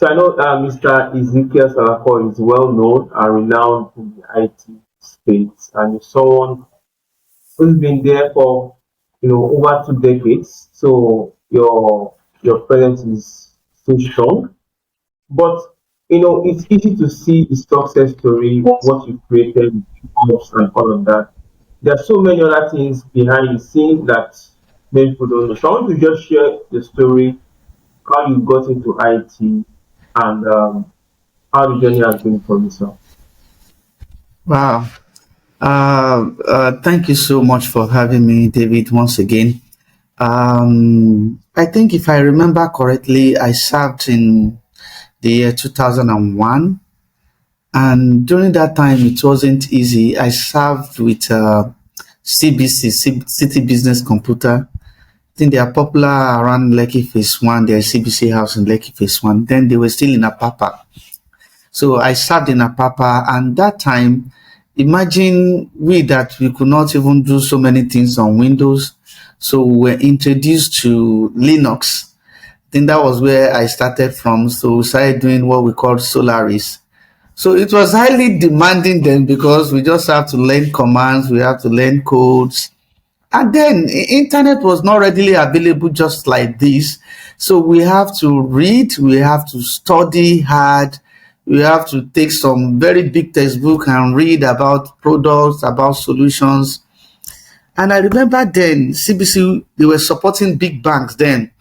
So I know Mr. Ezekiel Salako is well known and renowned in the IT space, and he's someone who's been there for over 2 decades. So your presence is so strong. But it's easy to see the success story, what you created, jobs and all of that. There are so many other things behind the scenes that many people don't know. So I want to just share the story, how you got into IT, and how the journey has been for yourself. Wow. Thank you so much for having me, David, once again. I think if I remember correctly, I served in the year 2001. And during that time, it wasn't easy. I served with CBC, City Business Computer. I think they are popular around Lekki Phase 1. There's CBC House in Lekki Phase 1. Then they were still in Apapa. So I served in Apapa, and that time, imagine that we could not even do so many things on Windows. So we were introduced to Linux. I think that was where I started from. So we started doing what we call Solaris. So it was highly demanding then, because we just have to learn commands, we have to learn codes. And then internet was not readily available just like this. So we have to read, we have to study hard, we have to take some very big textbook and read about products, about solutions. And I remember then CBC, they were supporting big banks then,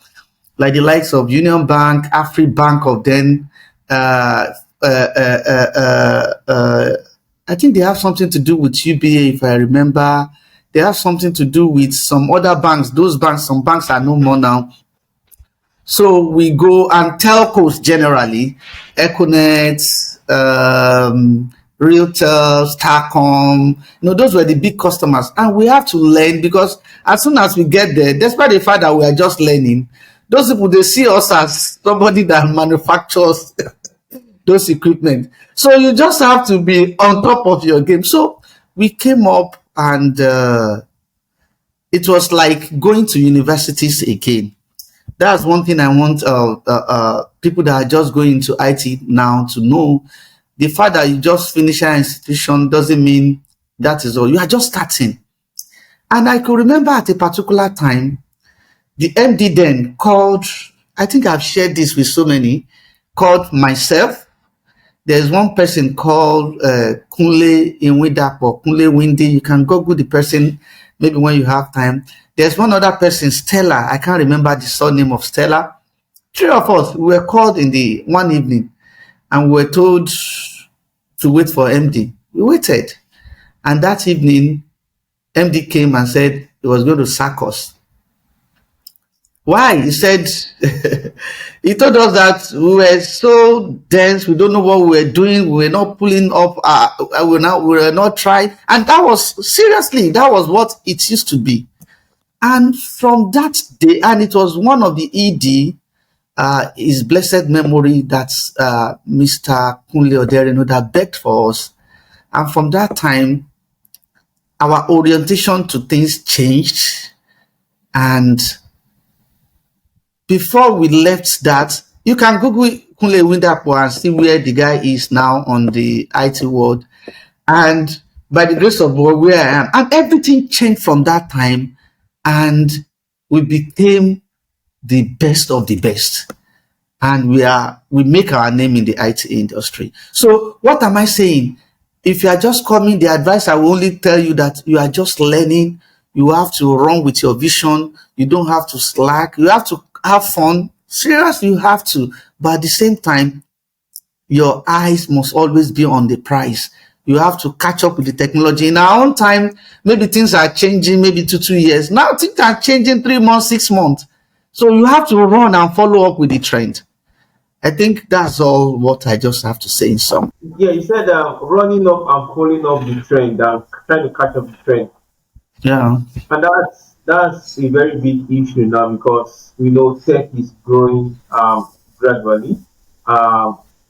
like the likes of Union Bank, Afri Bank of then. I think they have something to do with UBA, if I remember. They have something to do with some other banks. Those banks, some banks are no more now. So we go, and telcos generally, Econet, Realtel, Starcom, those were the big customers. And we have to learn, because as soon as we get there, despite the fact that we are just learning, those people, they see us as somebody that manufactures those equipment. So you just have to be on top of your game. So we came up, and it was like going to universities again. That's one thing I want people that are just going into IT now to know. The fact that you just finish an institution doesn't mean that is all. You are just starting. And I could remember at a particular time, the MD then called, I think I've shared this with so many, called myself. There's one person called Kunle Inwidapo, Kunle Windy. You can Google the person maybe when you have time. There's one other person, Stella. I can't remember the surname of Stella. Three of us, we were called in the one evening, and we were told to wait for MD. We waited. And that evening, MD came and said he was going to sack us. Why? He said, he told us that we were so dense, we don't know what we were doing, we were not pulling up, we were not trying. And that was, seriously, that was what it used to be. And from that day, and it was one of the ED, his blessed memory, that's Mr. Kunle Oderino, that begged for us. And from that time, our orientation to things changed. And before we left that, you can Google Kunle Windapo and see where the guy is now on the IT world. And by the grace of God, where I am. And everything changed from that time. And we became the best of the best. And we make our name in the IT industry. So what am I saying? If you are just coming, the advice I will only tell you that you are just learning. You have to run with your vision. You don't have to slack. You have to have fun. Seriously, you have to. But at the same time, your eyes must always be on the prize. You have to catch up with the technology. In our own time, maybe things are changing, maybe 2 years. Now things are changing 3 months, 6 months. So you have to run and follow up with the trend. I think that's all what I just have to say in sum. Yeah, you said running up and following up the trend and trying to catch up the trend. Yeah. And that's a very big issue now, because we know tech is growing gradually,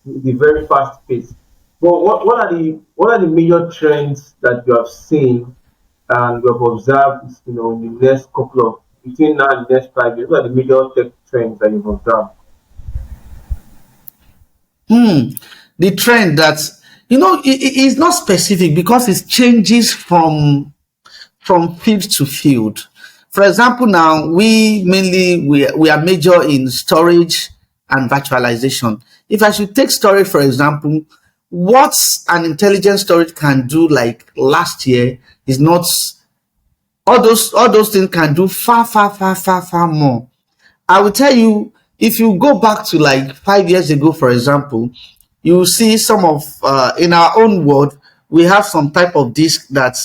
with a very fast pace. But what are the major trends that you have seen and you have observed, in the next couple of, between now and the next 5 years? What are the major tech trends that you've observed? Hmm. The trend that, it's not specific because it changes from field to field. For example, now we are major in storage and virtualization. If I should take storage, for example, what an intelligent storage can do like last year is not all those things can do far more. I will tell you, if you go back to like 5 years ago, for example, you will see some of in our own world, we have some type of disk that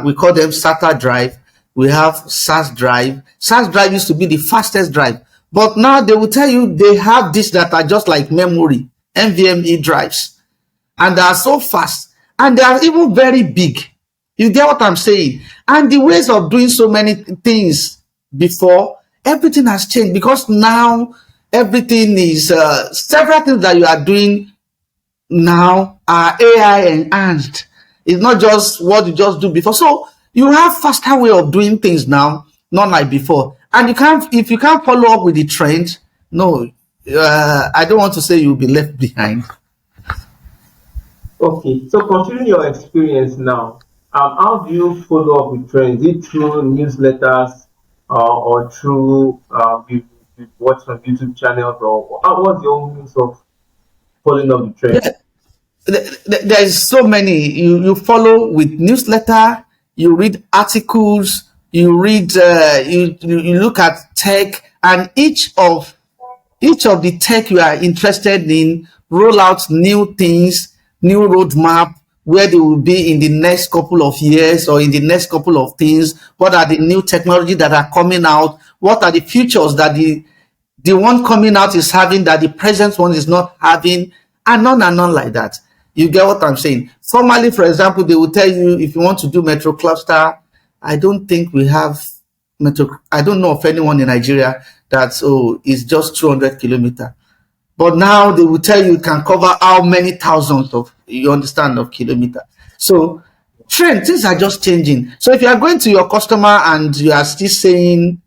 we call them SATA drive. We have SAS drive. SAS drive used to be the fastest drive, but now they will tell you they have disks that are just like memory, NVMe drives, and they are so fast and they are even very big. You get what I'm saying? And the ways of doing so many things before, everything has changed because now everything is several things that you are doing now are AI enhanced. It's not just what you just do before. So you have faster way of doing things now, not like before. And you can't, if you can't follow up with the trend, no, I don't want to say you'll be left behind. Okay, so considering your experience now, how do you follow up with trends? Is it through newsletters or through you watch on YouTube channels, or what's your own means of following up with trends? Yeah, there's so many. You follow with newsletter, you read articles, you read you look at tech, and each of the tech you are interested in roll out new things, new roadmap, where they will be in the next couple of years or in the next couple of things. What are the new technology that are coming out? What are the futures that the one coming out is having that the present one is not having, and on like that. You get what I'm saying? Formally, for example, they will tell you if you want to do metro cluster. I don't think we have metro. I don't know of anyone in Nigeria that's it's just 200 kilometers. But now they will tell you can cover how many thousands of, you understand, of kilometers. So things are just changing. So if you are going to your customer and you are still saying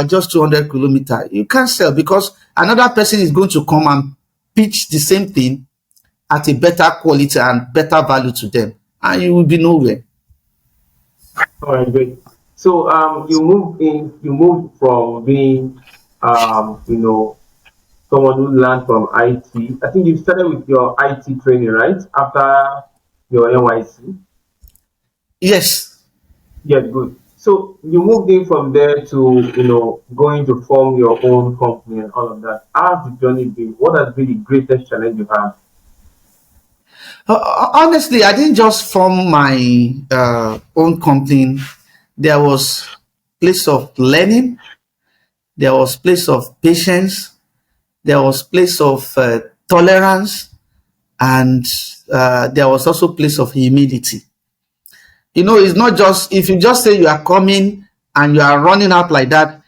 just 200 kilometers, you can't sell because another person is going to come and pitch the same thing at a better quality and better value to them, and you will be nowhere. All right, great. So you moved from being someone who learned from IT. I think you started with your IT training, right? After your NYC. Yes. Yeah, good. So you moved in from there to, going to form your own company and all of that. How's the journey been? What has been the greatest challenge you have? Honestly, I didn't just form my own company. There was place of learning. There was place of patience. There was place of tolerance, and there was also place of humility. It's not just if you just say you are coming and you are running out like that,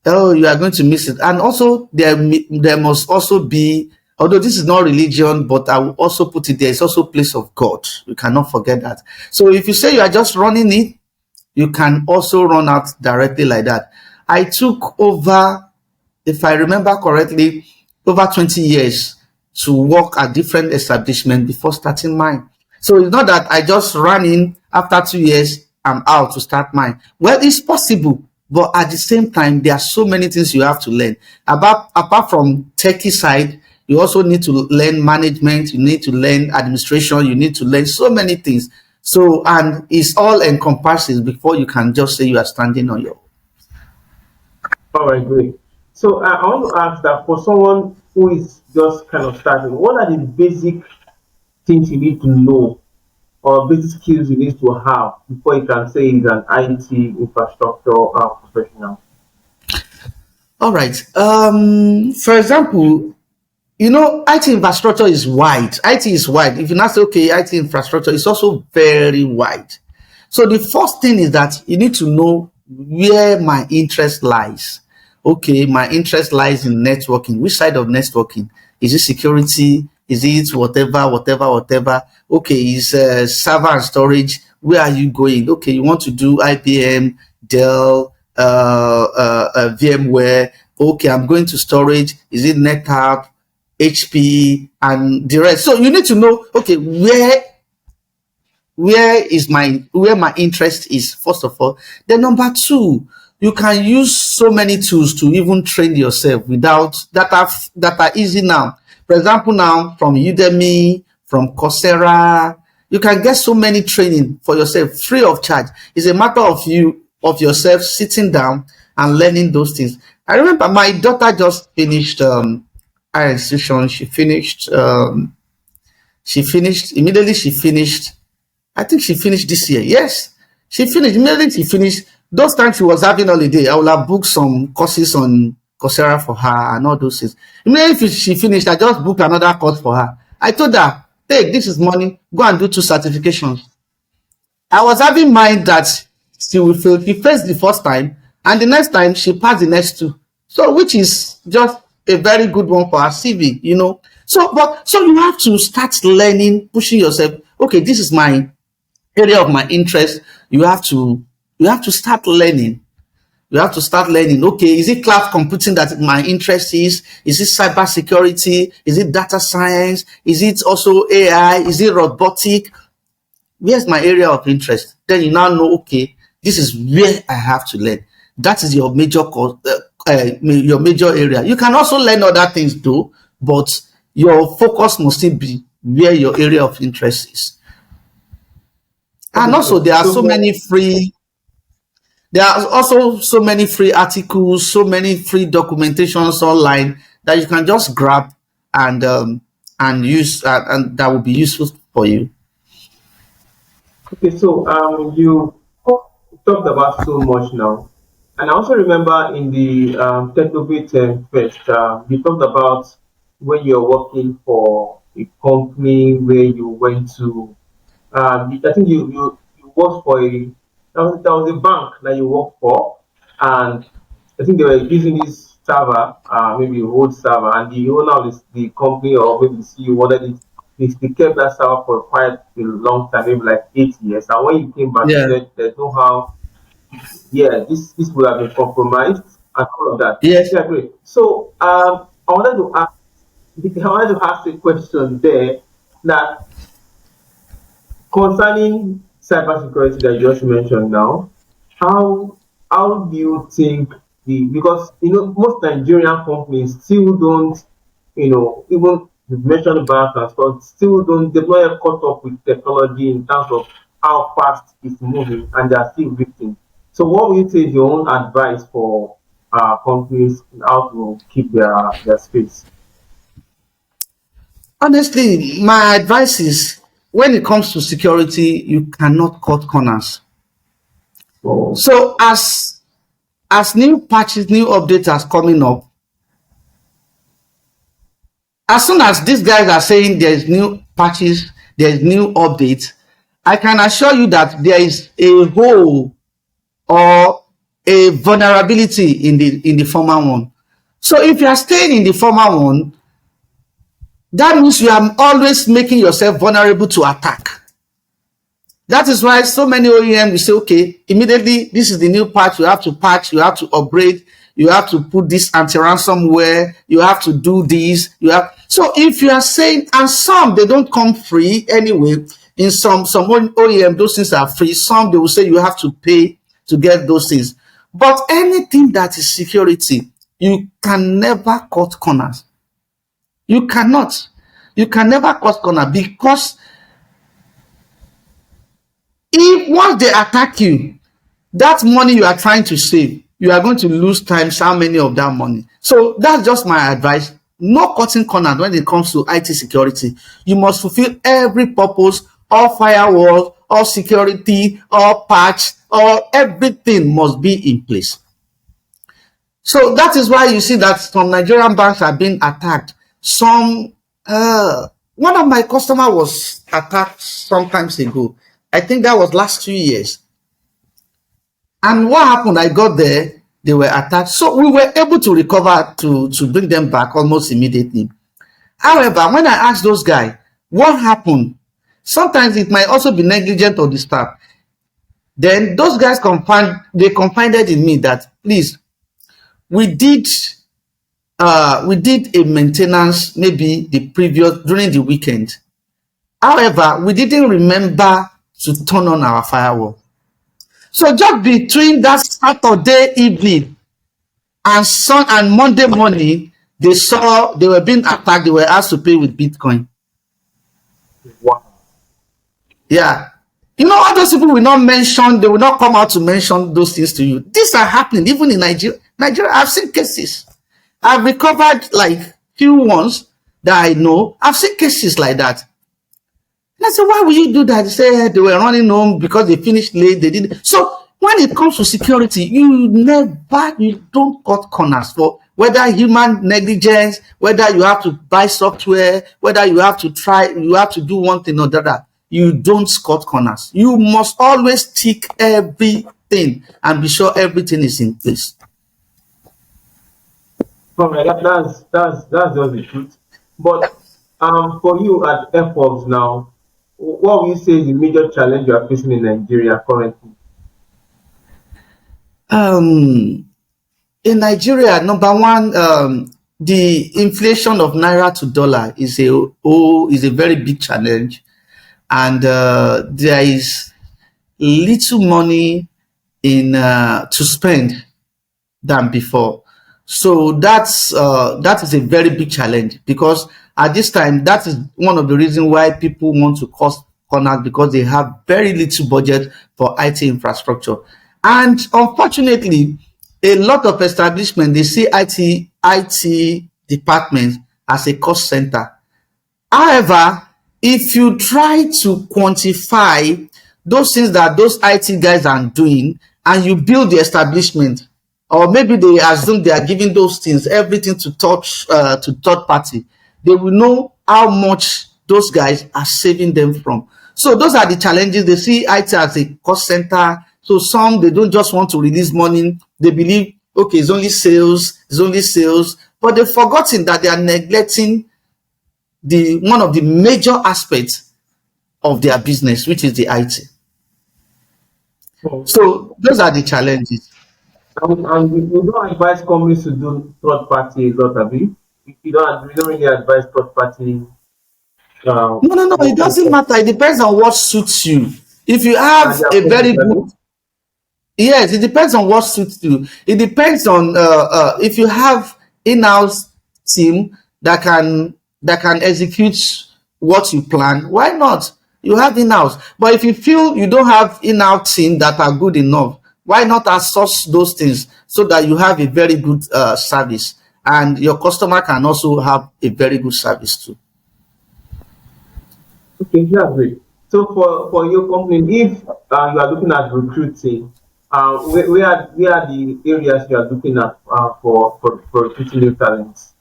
oh, you are going to miss it. And also there must also be, although this is not religion, but I will also put it there, it's also place of God. You cannot forget that. So if you say you are just running it, you can also run out directly like that. I took over, if I remember correctly, over 20 years to work at different establishments before starting mine. So it's not that I just ran in after 2 years, I'm out to start mine. Well, it's possible, but at the same time, there are so many things you have to learn. Apart from techie side, you also need to learn management, you need to learn administration, you need to learn so many things. So, and it's all encompasses before you can just say you are standing on your own. All right, great. So I want to ask that for someone who is just kind of starting, what are the basic things you need to know or basic skills you need to have before you can say he's an IT infrastructure professional? All right. For example, IT infrastructure is wide. IT is wide. If you not say, okay, IT infrastructure is also very wide. So the first thing is that you need to know where my interest lies. Okay, my interest lies in networking. Which side of networking? Is it security? Is it whatever? Okay, is server and storage? Where are you going? Okay, you want to do IBM, Dell, VMware. Okay, I'm going to storage. Is it NetApp? HP, and the rest. So you need to know, okay, where my interest is, first of all. Then number two, you can use so many tools to even train yourself without that are easy now. For example, now from Udemy, from Coursera, you can get so many training for yourself free of charge. It's a matter of yourself sitting down and learning those things. I remember my daughter just finished higher institution. She finished immediately. She finished, I think she finished this year. Yes, she finished immediately. She finished. Those times she was having holiday, I would have booked some courses on Coursera for her and all those things. Immediately she finished, I just booked another course for her. I told her, take, this is money, go and do 2 certifications. I was having mind that she will fail. She faced the first time, and the next time she passed the next two. So, which is just a very good one for her CV. So you have to start learning, pushing yourself. Okay, this is my area of my interest. You have to start learning. You have to start learning. Okay, is it cloud computing that my interest is? Is it cyber security? Is it data science? Is it also AI? Is it robotic? Where's my area of interest? Then you now know, okay, this is where I have to learn. That is your major course, your major area. You can also learn other things too, but your focus must still be where your area of interest is. And Okay, also, so there are also so many free articles, so many free documentations online that you can just grab and use, and that will be useful for you. you talked about so much now, and I also remember in the Technovate Fest, you talked about when you're working for a company where you went to. I think you worked for there was a bank that you worked for, and I think they were using this server, maybe an old server, and the owner of the company or maybe the CEO wanted it. They kept that server for quite a long time, maybe like 8 years. And when you came back, you Yeah. said there's no how, yeah, this would have been compromised and all of that. Yes. Yeah, great. So I wanted to ask a question there that concerning cybersecurity that you just mentioned now, how how do you think the because most Nigerian companies still don't, even you mentioned banks and stuff, still don't they've not yet caught up with technology in terms of how fast it's moving, and they are still victims. So what would you say is your own advice for companies on how to keep their space? Honestly, my advice is, when it comes to security, you cannot cut corners. So So as new patches, new updates are coming up, as soon as these guys are saying there's new patches, there's new updates, I can assure you that there is a hole or a vulnerability in the former one. So if you are staying in the former one, that means you are always making yourself vulnerable to attack. That is why so many OEM will say, okay, immediately this is the new patch, you have to upgrade, you have to put this anti-ransomware, you have to do this, you have. So if you are saying, and some they don't come free anyway. In some OEM, those things are free. Some they will say you have to pay to get those things. But anything that is security, you can never cut corners. You cannot. You can never cut corner, because if once they attack you, that money you are trying to save, you are going to lose times how many of that money. So that's just my advice. No cutting corners when it comes to IT security. You must fulfill every purpose, all firewall, all security, all patch, all everything must be in place. So that is why you see that some Nigerian banks are being attacked. Some one of my customer was attacked sometimes ago. I think that was last 2 years. And what happened? I got there, they were attacked. So we were able to recover to bring them back almost immediately. However, when I asked those guys what happened, sometimes it might also be negligent of the staff. Then those guys confided in me that, please, we did we did a maintenance maybe the previous during the weekend. However, we didn't remember to turn on our firewall. So just between that Saturday evening and Monday morning, they saw they were being attacked. They were asked to pay with Bitcoin. Wow. Yeah. You know, all those people will not mention, they will not come out to mention those things to you. These are happening even in Nigeria. Nigeria, I've seen cases. I've recovered like few ones that I know. I've seen cases like that. And I said, why would you do that? They say they were running home because they finished late. They didn't. So when it comes to security, you don't cut corners for whether human negligence, whether you have to buy software, whether you have to do one thing or the other. You don't cut corners. You must always tick everything and be sure everything is in place. All right, that's just the truth. But for you at airports now, what will you say is the major challenge you are facing in Nigeria currently? Um, in Nigeria, number one, the inflation of naira to dollar is a very big challenge, and there is little money in to spend than before. So that is a very big challenge, because at this time that is one of the reasons why people want to cut corners, because they have very little budget for IT infrastructure. And unfortunately, a lot of establishments, they see IT departments as a cost center. However, if you try to quantify those things that those IT guys are doing, and you build the establishment, or maybe they assume they are giving those things everything to third party, they will know how much those guys are saving them from. So those are the challenges. They see IT as a cost center. So some, they don't just want to release money. They believe, okay, it's only sales, but they've forgotten that they are neglecting the one of the major aspects of their business, which is the IT. So, So those are the challenges. and we don't advise companies to do third party a lot, have you? We don't really advise third party. No, no, no, it doesn't matter. It depends on what suits you. If you have And they are a very good, profitable. yes, it depends on what suits you. It depends on if you have in-house team that can execute what you plan. Why not? You have in-house. But if you feel you don't have in-house team that are good enough, why not outsource those things so that you have a very good service, and your customer can also have a very good service too. Okay, that's great. So for your company, if you are looking at recruiting, where are the areas you are looking at for recruiting new talents?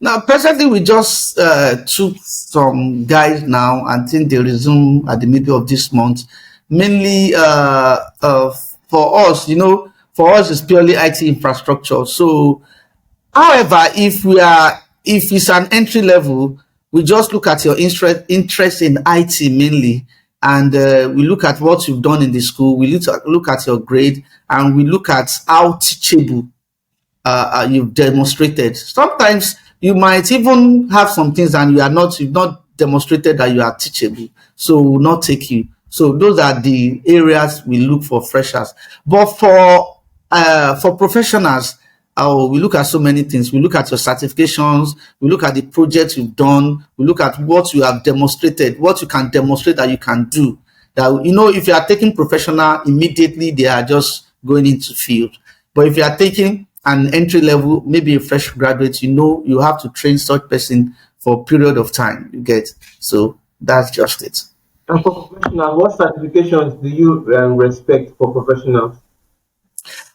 Now, presently, we just took some guys now. I think they resume at the middle of this month. Mainly for us, for us, it's purely IT infrastructure. So, however, if it's an entry level, we just look at your interest in IT mainly, and we look at what you've done in the school. We look at your grade, and we look at how teachable you've demonstrated. Sometimes you might even have some things and you've not demonstrated that you are teachable, so we will not take you. So those are the areas we look for freshers. But for professionals, we look at so many things. We look at your certifications, we look at the projects you've done, we look at what you have demonstrated, what you can demonstrate that you can do. That, if you are taking professional, immediately they are just going into field. But if you are taking an entry level, maybe a fresh graduate, you have to train such person for a period of time. You get. So that's just it. And for professionals, what certifications do you respect for professionals?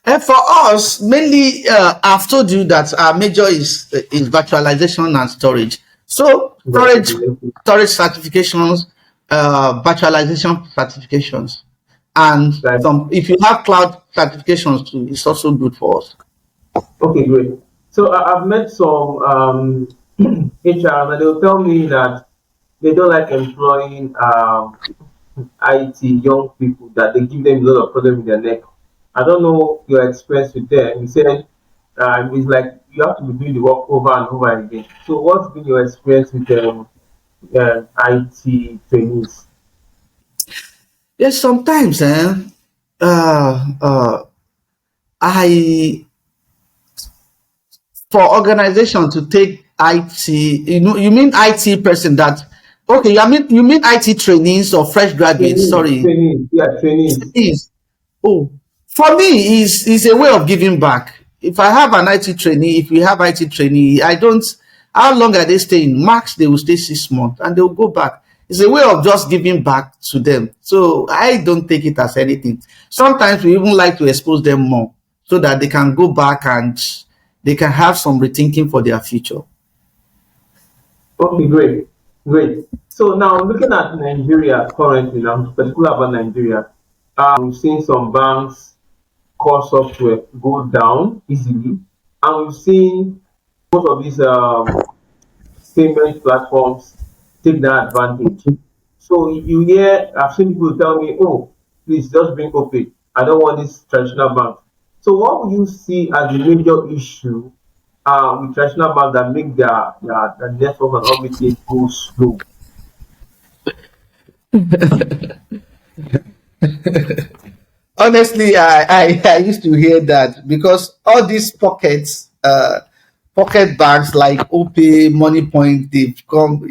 And for us, mainly, I've told you that our major is virtualization and storage. So storage certifications, virtualization certifications, and Like, some. If you have cloud certifications too, it's also good for us. okay, great. So I've met some HR, and they'll tell me that they don't like employing IT young people, that they give them a lot of problem in their neck. I don't know your experience with them. You said it's like you have to be doing the work over and over again. So what's been your experience with IT trainees? Yes, sometimes uh, uh, I for organization to take IT, you mean IT person that okay, you mean IT trainees or fresh graduates, sorry. Trainees, yeah, trainees. Is oh for me is a way of giving back. If I have an IT trainee, if we have IT trainee, I don't how long are they staying? Max they will stay 6 months and they will go back. It's a way of just giving back to them. So I don't take it as anything. Sometimes we even like to expose them more so that they can go back and they can have some rethinking for their future. Okay, great, great. So now looking at Nigeria currently, now particular about Nigeria, we've seen some banks core software go down easily, and we've seen most of these payment platforms take that advantage. So you hear, I've seen people tell me, "Oh, please just bring OPay. I don't want this traditional bank." So what would you see as the major issue with traditional banks that make their network and everything go slow? Honestly, I used to hear that because all these pocket banks like OPay, Money Point, they've come.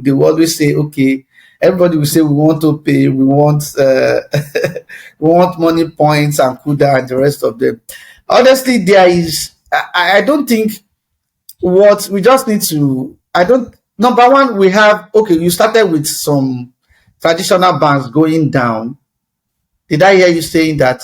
They will always say, okay, everybody will say we want to pay, we want we want Money Points and Kuda and the rest of them. Honestly, there is. I don't think what we just need to. I don't. Number one, we have okay. You started with some traditional banks going down. Did I hear you saying that?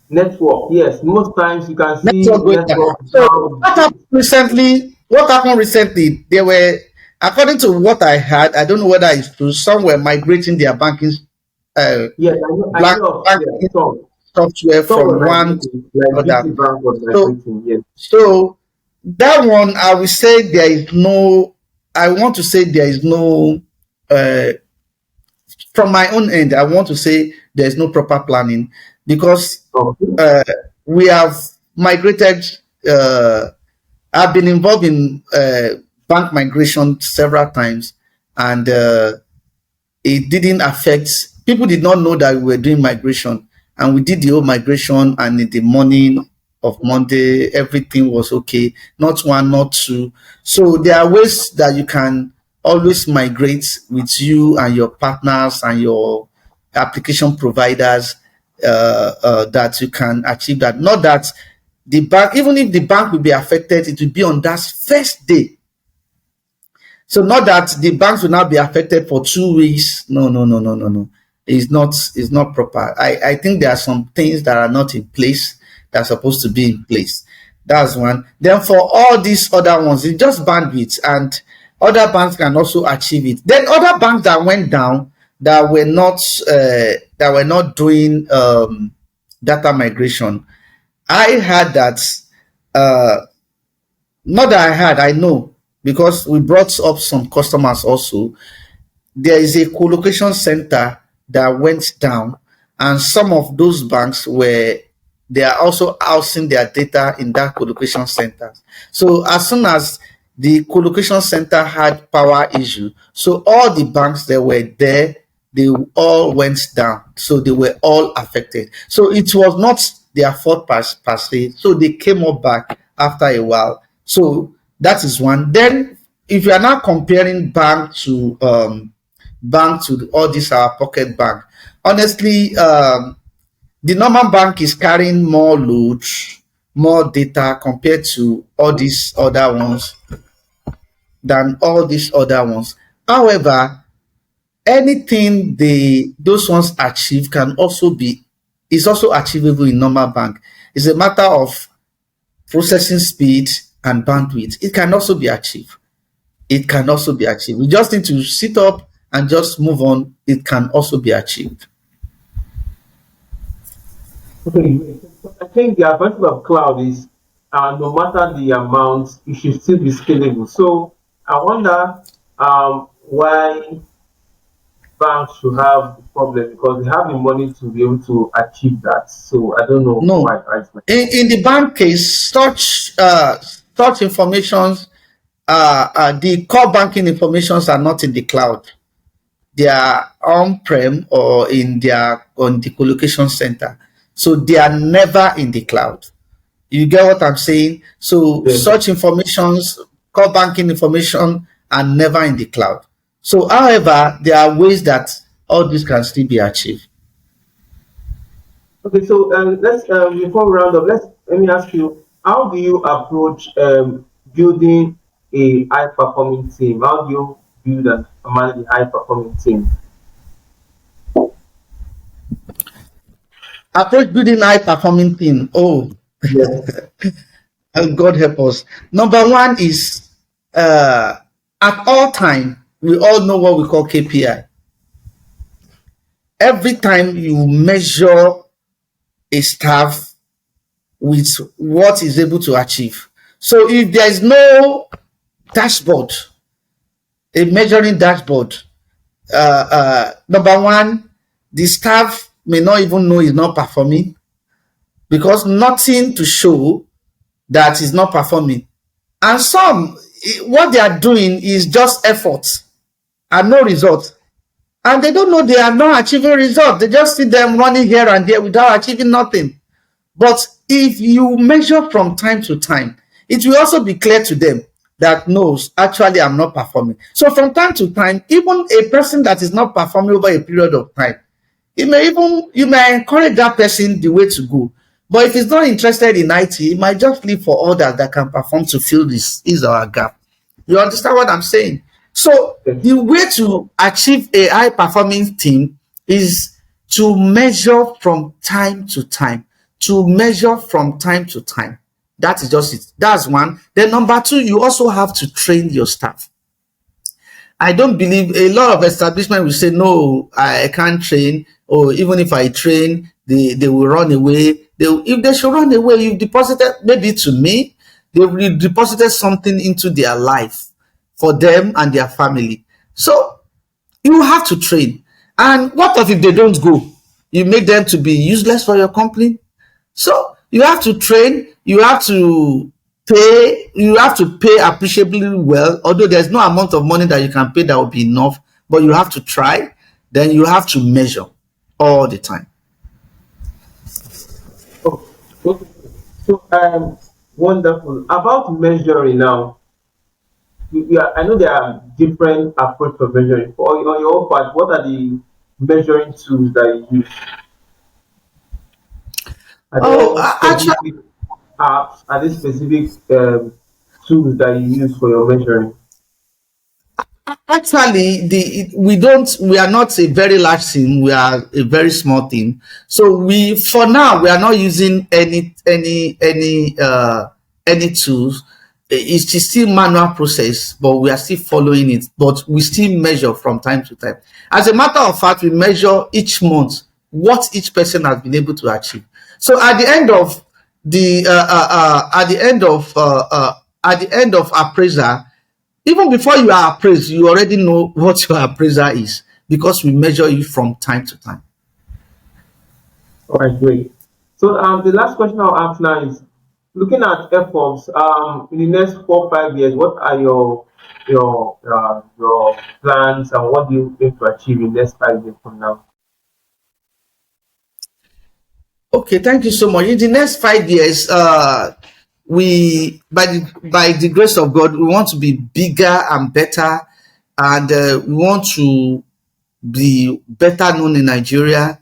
Network, yes. Most times you can see Network going down. network So down. what happened recently? What happened recently? They were, according to what I heard, I don't know whether it's true. Some were migrating their uh, Yes, I black know of, yeah, banking software some were from one to migrating, like other. BT Bank was So, migrating, yes. so that one, I will say there is no. I want to say there is no. Uh, from my own end, I want to say there is no proper planning because Okay. uh, we have migrated. Uh, I've been involved in bank migration several times, and it didn't affect people did not know that we were doing migration, and we did the whole migration, and in the morning of Monday everything was okay, not one not two. So there are ways that you can always migrate with you and your partners and your application providers, that you can achieve that, not that the bank, even if the bank will be affected, it will be on that first day. So not that the banks will not be affected for 2 weeks. No, no, no, no, no, no. It's not proper. I think there are some things that are not in place that are supposed to be in place. That's one. Then for all these other ones, it's just bandwidth, and other banks can also achieve it. Then other banks that went down that were not doing data migration. I had that uh, not that I had, I know because we brought up some customers also. There is a co-location center that went down, and some of those banks were they are also housing their data in that co-location center. So as soon as the co-location center had power issue, so all the banks that were there, they all went down. So they were all affected. So it was not their fault per se. So they came up back after a while. So that is one. Then if you are now comparing bank to all these our pocket bank, honestly, the normal bank is carrying more load, more data compared to all these other ones than all these other ones. However, anything those ones achieve can also be is also achievable in normal bank. It's a matter of processing speed and bandwidth. It can also be achieved. It can also be achieved. We just need to sit up and just move on. It can also be achieved. Okay, great. So I think the advantage of cloud is no matter the amount, it should still be scalable. So I wonder why banks should have the problem because they have the money to be able to achieve that. So I don't know No, why. Why it's like in the bank case, such such informations, the core banking informations are not in the cloud. They are on-prem or on the colocation center. So they are never in the cloud. You get what I'm saying? So Yes. such informations, core banking information, are never in the cloud. So, however, there are ways that all this can still be achieved. Okay, so let's before we round up, let me ask you, how do you approach building a high performing team? How do you build and manage a high performing team? Approach building high performing team. Oh, Yes. God help us. Number one is at all time, we all know what we call KPI. Every time you measure a staff with what is able to achieve. So if there is no dashboard, a measuring dashboard, number one, the staff may not even know is not performing because nothing to show that is not performing. And some, what they are doing is just effort and no result. And they don't know they are not achieving results. They just see them running here and there without achieving nothing. But if you measure from time to time, it will also be clear to them that no, actually I'm not performing. So from time to time, even a person that is not performing over a period of time, you may encourage that person the way to go. But if he's not interested in IT, he might just leave for others that can perform to fill this is our gap. You understand what I'm saying? So the way to achieve a high performing team is to measure from time to time. To measure from time to time. That is just it. That's one. Then number two, you also have to train your staff. I don't believe a lot of establishment will say, no, I can't train, or even if I train, they will run away. If they should run away, you've deposited, maybe to me, they will deposited something into their life for them and their family. So you have to train. And what if they don't go? You make them to be useless for your company? So you have to train, you have to pay appreciably well, although there's no amount of money that you can pay that will be enough, but you have to try, then you have to measure all the time. Oh, okay. So wonderful. About measuring now, I know there are different approach for measuring. On your own part, what are the measuring tools that you use? Are there Oh, any actually, specific apps? Are there specific tools that you use for your measuring? Actually, we are not a very large team. We are a very small team. So for now we are not using any tools. It's still manual process, but we are still following it. But we still measure from time to time. As a matter of fact, we measure each month what each person has been able to achieve. So at the end of the at the end of appraisal, even before you are appraised, you already know what your appraiser is because we measure you from time to time. All right, great. So the last question I'll ask now is, looking at efforts in the next 4 5 years, what are your plans and what do you aim to achieve in the next 5 years from now? Okay, thank you so much. In the next 5 years, we by the grace of God, we want to be bigger and better, and we want to be better known in Nigeria,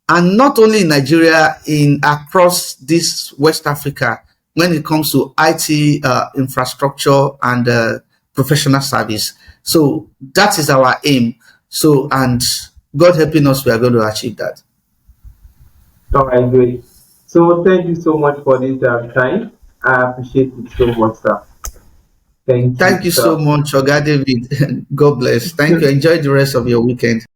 and not only in Nigeria, in across this West Africa when it comes to IT infrastructure and professional service. So that is our aim. So, and God helping us, we are going to achieve that. All right, great. So thank you so much for this time. I appreciate it so much, sir. Thank you, Thank you so sir. much, Oga David. God bless. Thank you. Enjoy the rest of your weekend.